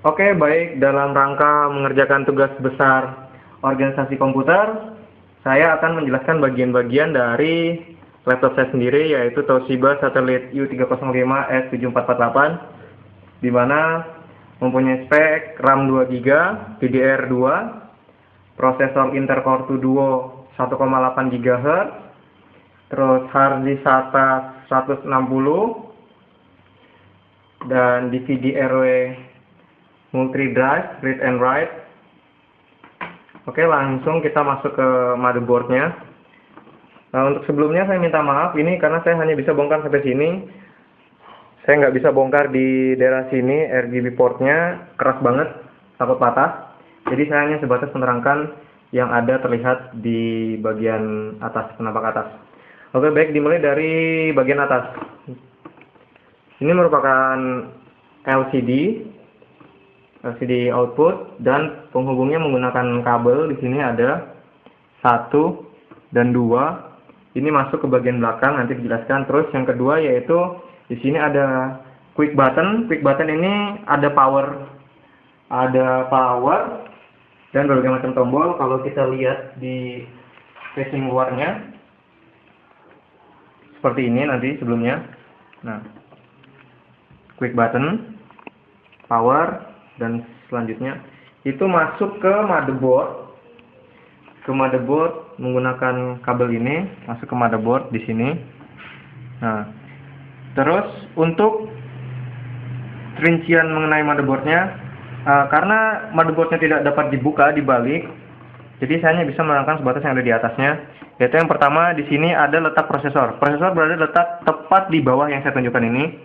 Oke, baik. Dalam rangka mengerjakan tugas besar organisasi komputer, saya akan menjelaskan bagian-bagian dari laptop saya sendiri, yaitu Toshiba Satellite U305S7448, di mana mempunyai spek RAM 2GB, DDR2, prosesor Intel Core 2 Duo 1,8 GHz, terus hard disk SATA 160, dan DVD-RW multi drive read and write. Oke, langsung kita masuk ke motherboardnya. Nah, untuk sebelumnya saya minta maaf ini karena saya hanya bisa bongkar sampai sini. Saya nggak bisa bongkar di daerah sini. RGB portnya keras banget, takut patah. Jadi saya hanya sebatas menerangkan yang ada terlihat di bagian atas, penampakan atas. Oke, baik, dimulai dari bagian atas. Ini merupakan LCD output, dan penghubungnya menggunakan kabel. Di sini ada 1 dan 2. Ini masuk ke bagian belakang, nanti dijelaskan. Terus yang kedua yaitu di sini ada quick button. Quick button ini ada power dan berbagai macam tombol. Kalau kita lihat di casing luarnya seperti ini nanti sebelumnya. Nah, quick button, power, dan selanjutnya itu masuk ke motherboard. Menggunakan kabel ini masuk ke motherboard di sini. Nah, terus untuk rincian mengenai motherboardnya, karena motherboardnya tidak dapat dibuka dibalik, jadi saya hanya bisa menerangkan sebatas yang ada di atasnya. Yaitu yang pertama, di sini ada letak prosesor. Prosesor berada letak tepat di bawah yang saya tunjukkan ini.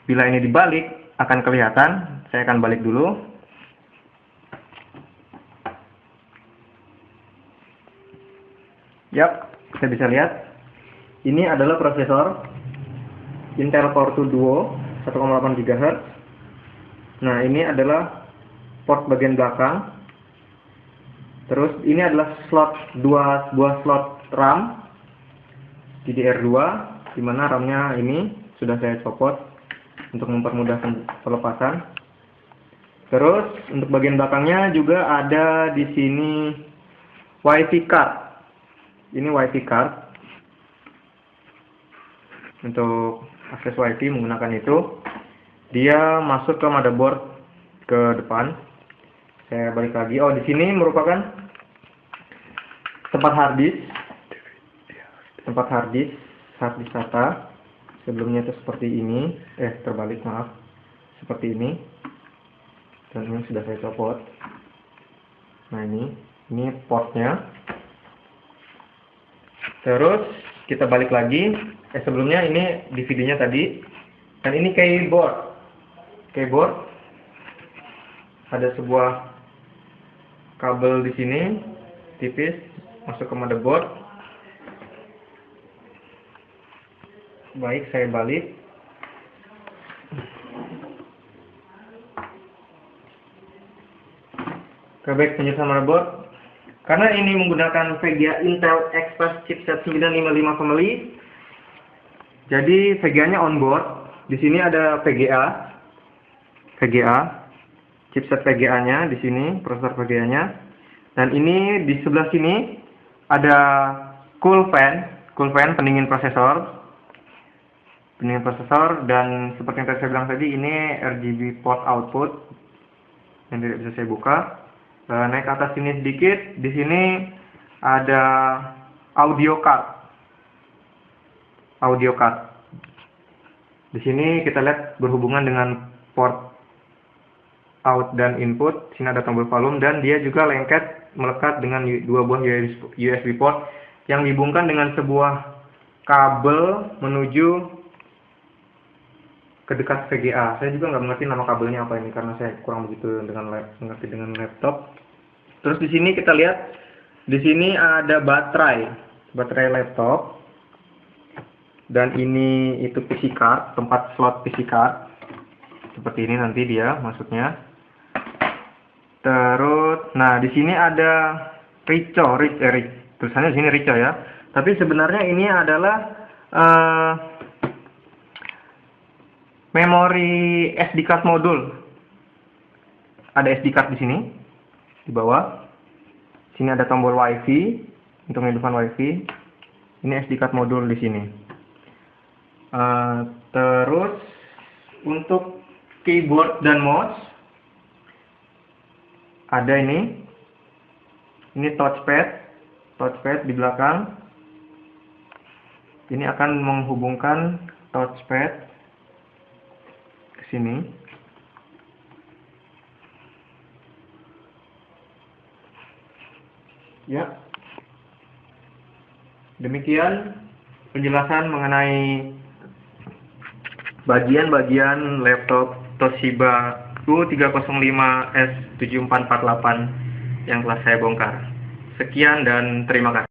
Bila ini dibalik akan kelihatan. Saya akan balik dulu. Yap, kita bisa lihat. Ini adalah prosesor Intel Core 2 Duo 1,8 GHz. Nah, ini adalah port bagian belakang. Terus ini adalah dua buah slot RAM DDR2, di mana RAM-nya ini sudah saya copot untuk mempermudah pelepasan. Terus untuk bagian belakangnya juga ada di sini WiFi card. Ini WiFi card untuk akses WiFi menggunakan itu. Dia masuk ke motherboard ke depan. Saya balik lagi. Oh, di sini merupakan tempat hard disk SATA. Sebelumnya itu seperti ini. Terbalik, maaf. Seperti ini. Dan ini sudah saya copot. Nah, ini portnya. Terus kita balik lagi. Sebelumnya ini DVD-nya tadi. Dan ini keyboard. Ada sebuah kabel di sini tipis masuk ke motherboard. Baik, saya balik. Baik, penjelasan motherboard. Karena ini menggunakan VGA Intel Express chipset 955 family, jadi VGA-nya on board. Di sini ada VGA, chipset VGA-nya di sini, prosesor VGA-nya. Dan ini di sebelah sini ada cool fan pendingin prosesor. Dan seperti yang tadi saya bilang tadi, ini RGB port output yang tidak bisa saya buka. Naik ke atas sini sedikit, di sini ada audio card. Di sini kita lihat berhubungan dengan port out dan input. Sini ada tombol volume, dan dia juga melekat dengan dua buah USB port yang dihubungkan dengan sebuah kabel menuju ke dekat VGA. Saya juga nggak mengerti nama kabelnya apa ini karena saya kurang begitu mengerti dengan laptop. Terus di sini kita lihat, di sini ada baterai laptop, dan ini itu PC card, tempat slot PC card. Seperti ini nanti dia masuknya. Terus, nah di sini ada tulisannya di sini Ricoh ya. Tapi sebenarnya ini adalah memori SD card modul. ada SD card di sini, di bawah. Sini ada tombol WiFi untuk menghidupkan WiFi. Ini SD card modul di sini. Terus untuk keyboard dan mouse ada ini. Ini touchpad di belakang. Ini akan menghubungkan touchpad ke sini. Ya. Demikian penjelasan mengenai bagian-bagian laptop Toshiba U305S7448 yang telah saya bongkar. Sekian dan terima kasih.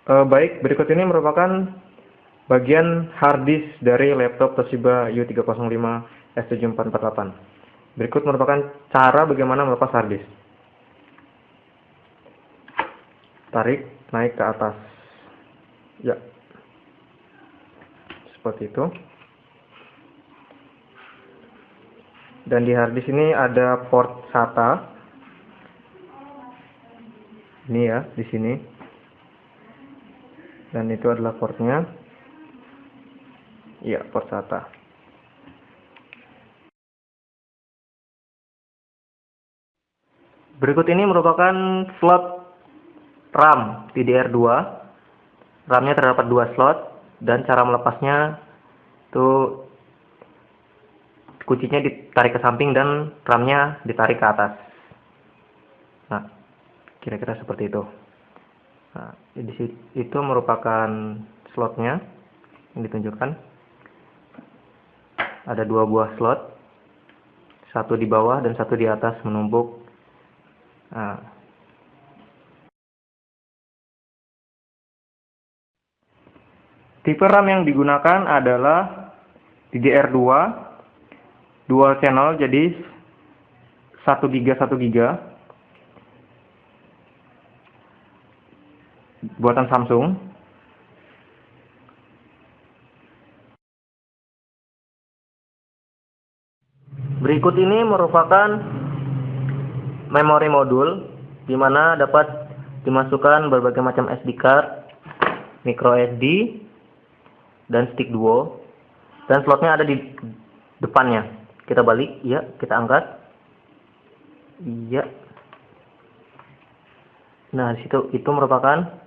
Baik, berikut ini merupakan bagian hard disk dari laptop Toshiba U305S7448. Berikut merupakan cara bagaimana melepas hard disk. Tarik, naik ke atas. Ya. Seperti itu. Dan di hard disk ini ada port SATA. Ini ya, di sini. Dan itu adalah portnya. Iya, port SATA. Berikut ini merupakan slot RAM DDR2. RAM-nya terdapat 2 slot dan cara melepasnya itu kuncinya ditarik ke samping dan RAM-nya ditarik ke atas. Nah, kira-kira seperti itu. Nah, itu merupakan slotnya yang ditunjukkan. Ada 2 buah slot, satu di bawah dan satu di atas menumpuk. Nah, tipe RAM yang digunakan adalah DDR2 dual channel, jadi 1 GB 1 GB buatan Samsung. Berikut ini merupakan memori modul di mana dapat dimasukkan berbagai macam SD card, micro SD, dan stick duo, dan slotnya ada di depannya. Kita balik, ya, kita angkat, iya. Nah, di situ itu merupakan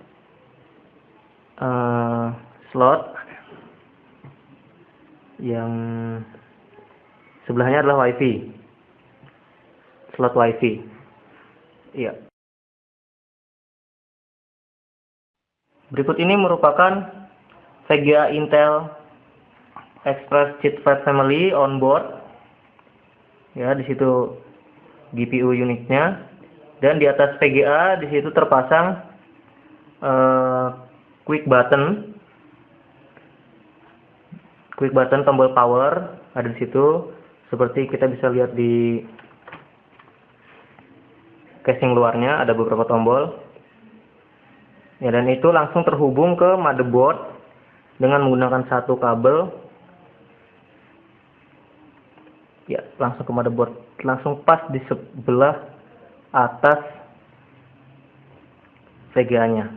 slot yang sebelahnya adalah WiFi, slot WiFi, iya. Berikut ini merupakan VGA Intel Express Chipset Family on board. Ya, di situ GPU unitnya, dan di atas VGA di situ terpasang quick button tombol power ada di situ, seperti kita bisa lihat di casing luarnya ada beberapa tombol. Ya, dan itu langsung terhubung ke motherboard dengan menggunakan satu kabel. Ya, langsung ke motherboard, langsung pas di sebelah atas VGA-nya.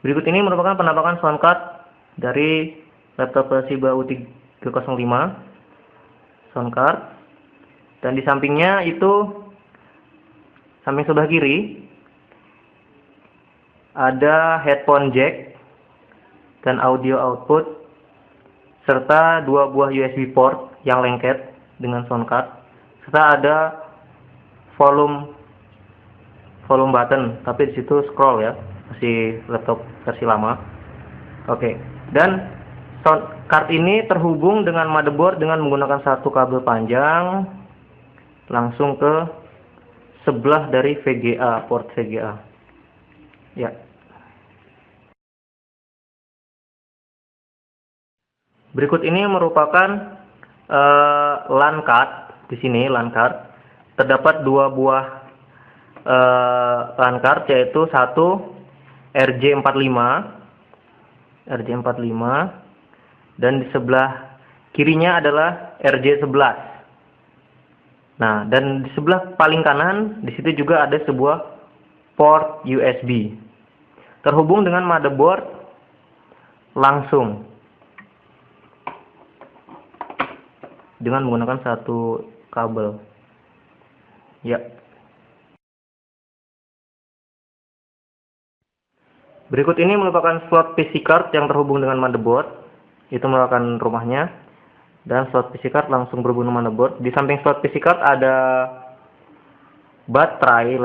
Berikut ini merupakan penampakan sound card dari laptop Toshiba U305 sound card. Dan di sampingnya itu, samping sebelah kiri, ada headphone jack dan audio output serta 2 buah USB port yang lengket dengan sound card, serta ada volume button, tapi di situ scroll ya, masih laptop versi lama. Oke. Dan sound card ini terhubung dengan motherboard dengan menggunakan satu kabel panjang langsung ke sebelah dari VGA, port VGA. Ya. Berikut ini merupakan LAN card. Di sini LAN card terdapat dua buah LAN card, yaitu satu RJ45 dan di sebelah kirinya adalah RJ11. Nah, dan di sebelah paling kanan di situ juga ada sebuah port USB terhubung dengan motherboard langsung dengan menggunakan satu kabel. Ya. Berikut ini merupakan slot PC card yang terhubung dengan motherboard. Itu merupakan rumahnya. Dan slot PC card langsung berhubung dengan motherboard. Di samping slot PC card ada baterai.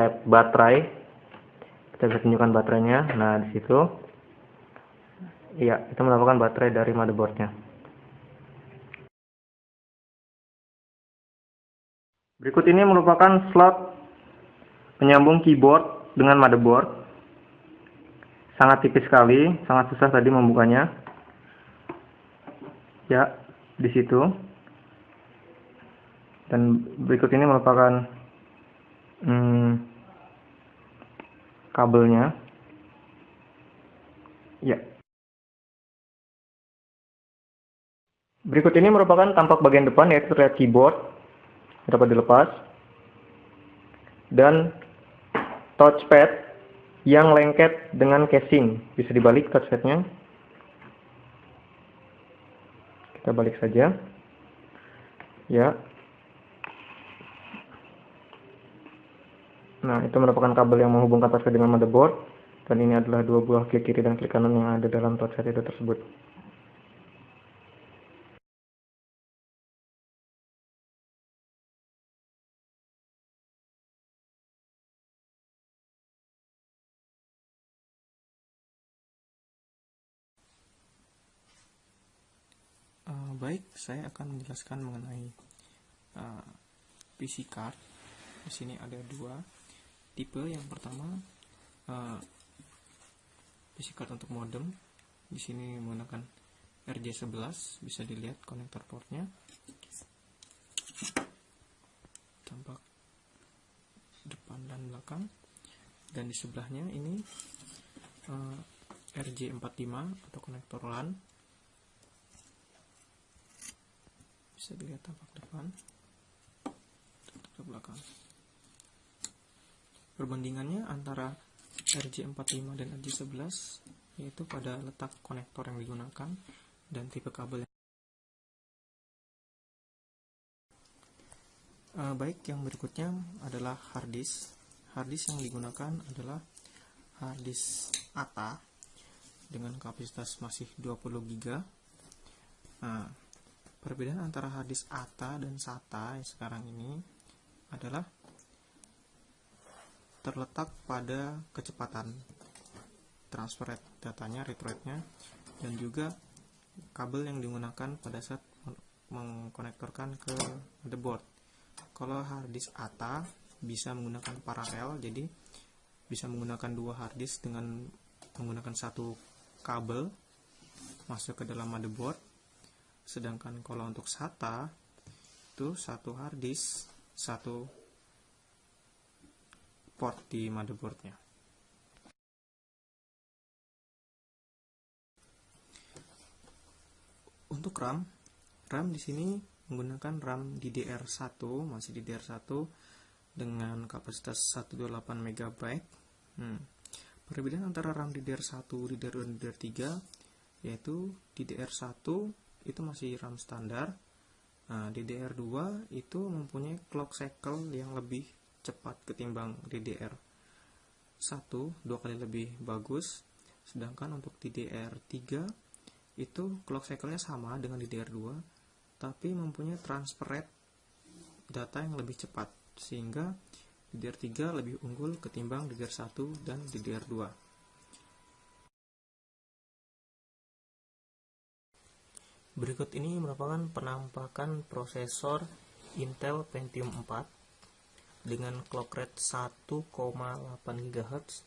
Kita bisa tunjukkan baterainya. Nah, di situ. Ya, itu merupakan baterai dari motherboardnya. Berikut ini merupakan slot penyambung keyboard dengan motherboard. Sangat tipis sekali, sangat susah tadi membukanya. Ya, di situ. Dan berikut ini merupakan kabelnya. Ya. Berikut ini merupakan tampak bagian depan, yaitu terlihat keyboard dapat dilepas dan touchpad yang lengket dengan casing. Bisa dibalik touchpadnya. Kita balik saja. Ya. Nah, itu merupakan kabel yang menghubungkan touchpad dengan motherboard. Dan ini adalah dua buah klik kiri dan klik kanan yang ada dalam touchpad itu tersebut. Baik, saya akan menjelaskan mengenai PC card. Di sini ada dua tipe. Yang pertama, PC card untuk modem. Di sini menggunakan RJ11, bisa dilihat konektor portnya. Tampak depan dan belakang. Dan di sebelahnya ini RJ45 atau konektor LAN. Bisa dilihat tampak depan, tampak belakang. Perbandingannya antara RJ45 dan RJ11 yaitu pada letak konektor yang digunakan dan tipe kabel. Baik, yang berikutnya adalah hard disk. Hard disk yang digunakan adalah hard disk ATA dengan kapasitas masih 20 GB. Perbedaan antara hard disk ATA dan SATA yang sekarang ini adalah terletak pada kecepatan transfer datanya, read rate-nya, dan juga kabel yang digunakan pada saat mengkonektorkan ke motherboard. Kalau hard disk ATA bisa menggunakan paralel, jadi bisa menggunakan dua hard disk dengan menggunakan satu kabel masuk ke dalam motherboard. Sedangkan kalau untuk SATA itu satu hard disk, satu port di motherboardnya. Untuk RAM di sini menggunakan RAM DDR1, masih DDR1 dengan kapasitas 128 MB. Perbedaan antara RAM DDR1, DDR2, dan DDR3 yaitu DDR1 itu masih RAM standar. DDR2 itu mempunyai clock cycle yang lebih cepat ketimbang DDR1, 2 kali lebih bagus. Sedangkan untuk DDR3 itu clock cycle-nya sama dengan DDR2, tapi mempunyai transfer rate data yang lebih cepat, sehingga DDR3 lebih unggul ketimbang DDR1 dan DDR2. Berikut ini merupakan penampakan prosesor Intel Pentium 4 dengan clock rate 1,8 GHz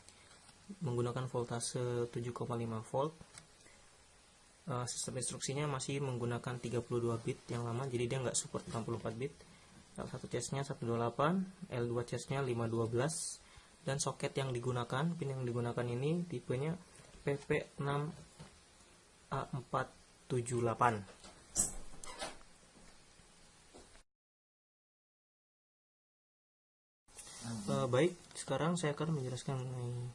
menggunakan voltase 7,5 volt. Sistem instruksinya masih menggunakan 32 bit yang lama, jadi dia nggak support 64 bit. L1 chassis-nya 128, L2 chassis-nya 512, dan soket yang digunakan, pin yang digunakan ini tipenya PP6A478. Baik, sekarang saya akan menjelaskan mengenai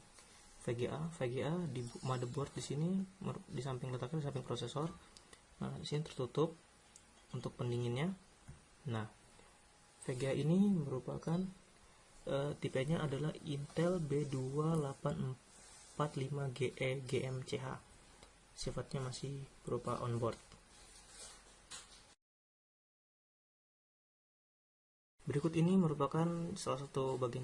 VGA. VGA di motherboard di sini di samping letaknya di samping prosesor. Nah, di sini tertutup untuk pendinginnya. Nah, VGA ini merupakan tipenya adalah Intel B285GE GMCH. Sifatnya masih berupa onboard. Berikut ini merupakan salah satu bagian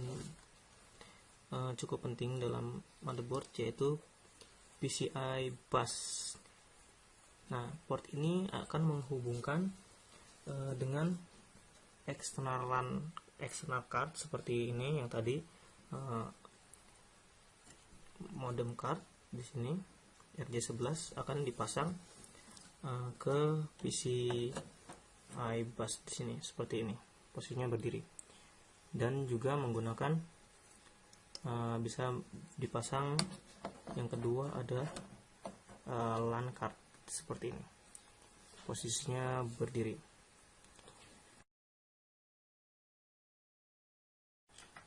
cukup penting dalam motherboard, yaitu PCI bus. Nah, port ini akan menghubungkan dengan external card seperti ini yang tadi, modem card di sini RJ11 akan dipasang ke PCI bus di sini seperti ini, posisinya berdiri, dan juga menggunakan bisa dipasang yang kedua ada LAN card seperti ini, posisinya berdiri.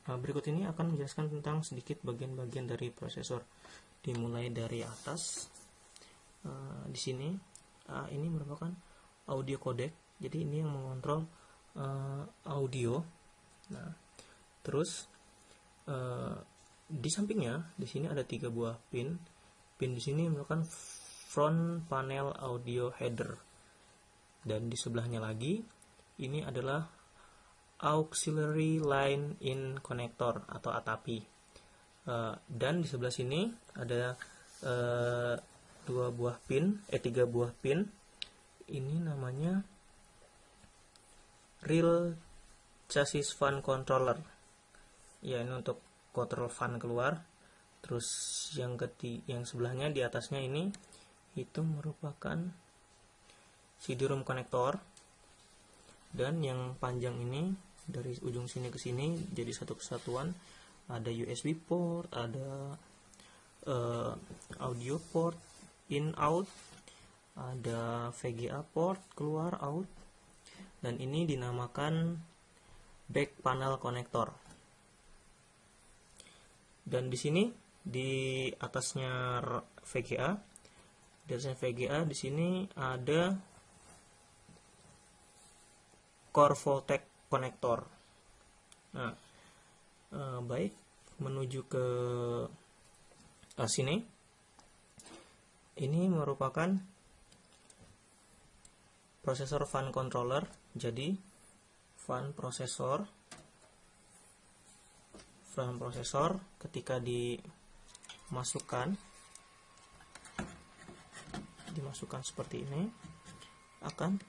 Berikut ini akan menjelaskan tentang sedikit bagian-bagian dari prosesor, dimulai dari atas. Di sini ini merupakan audio codec, jadi ini yang mengontrol audio. Nah, terus di sampingnya di sini ada 3 buah pin. Pin di sini merupakan front panel audio header, dan di sebelahnya lagi ini adalah auxiliary line in connector atau ATAPI. Dan di sebelah sini ada 3 buah pin. Ini namanya real chassis fan controller. Ya, ini untuk kontrol fan keluar. Terus yang sebelahnya di atasnya ini itu merupakan CD-ROM konektor. Dan yang panjang ini dari ujung sini ke sini jadi satu kesatuan. Ada USB port, ada audio port in out, ada VGA port keluar out, dan ini dinamakan back panel konektor. Dan di sini di atasnya VGA, di sini ada core voltage konektor. Nah, baik, menuju ke sini. Ini merupakan prosesor fan controller. Jadi fan prosesor ketika dimasukkan seperti ini akan